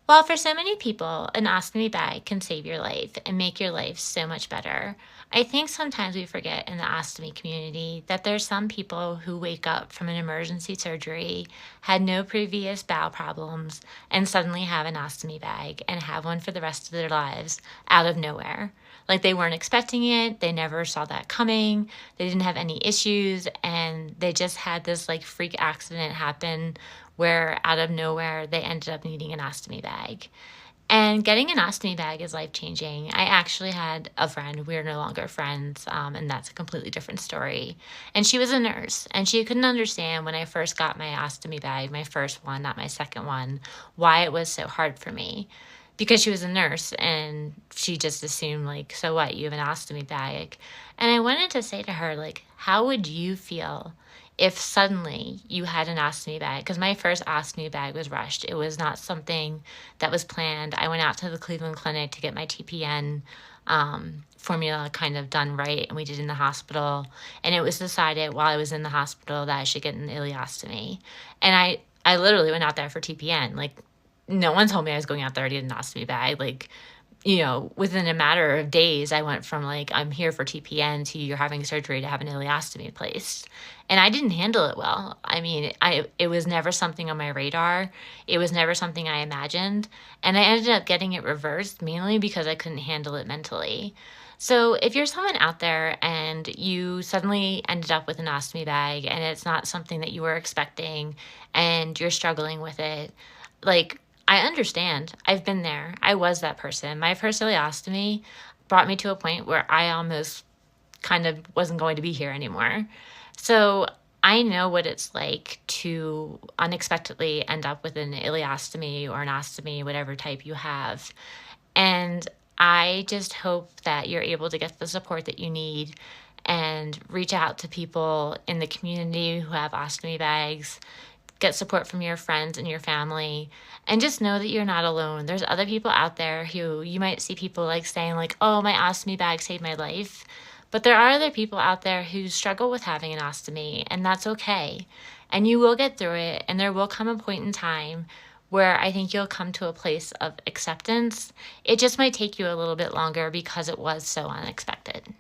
Well, for so many people, an ostomy bag can save your life and make your life so much better. I think sometimes we forget in the ostomy community that there's some people who wake up from an emergency surgery, had no previous bowel problems, and suddenly have an ostomy bag and have one for the rest of their lives out of nowhere. Like they weren't expecting it, they never saw that coming, they didn't have any issues, and they just had this like freak accident happen where out of nowhere they ended up needing an ostomy bag. And getting an ostomy bag is life changing. I actually had a friend, we're no longer friends, and that's a completely different story. And she was a nurse, and she couldn't understand when I first got my ostomy bag, my first one, not my second one, why it was so hard for me. Because she was a nurse and she just assumed, like, so what, you have an ostomy bag. And I wanted to say to her, like, how would you feel if suddenly you had an ostomy bag? Because my first ostomy bag was rushed. It was not something that was planned. I went out to the Cleveland Clinic to get my TPN formula kind of done right, and we did it in the hospital. And it was decided while I was in the hospital that I should get an ileostomy. And I literally went out there for TPN. Like, no one told me I was going out there to get an ostomy bag. Like, within a matter of days, I went from like, I'm here for TPN to you're having surgery to have an ileostomy placed. And I didn't handle it well. I mean, it was never something on my radar. It was never something I imagined. And I ended up getting it reversed mainly because I couldn't handle it mentally. So if you're someone out there and you suddenly ended up with an ostomy bag and it's not something that you were expecting and you're struggling with it, like, I understand. I've been there. I was that person. My first ileostomy brought me to a point where I almost kind of wasn't going to be here anymore. So I know what it's like to unexpectedly end up with an ileostomy or an ostomy, whatever type you have. And I just hope that you're able to get the support that you need and reach out to people in the community who have ostomy bags, get support from your friends and your family, and just know that you're not alone. There's other people out there who you might see people like saying like, oh, my ostomy bag saved my life. But there are other people out there who struggle with having an ostomy, and that's okay. And you will get through it, and there will come a point in time where I think you'll come to a place of acceptance. It just might take you a little bit longer because it was so unexpected.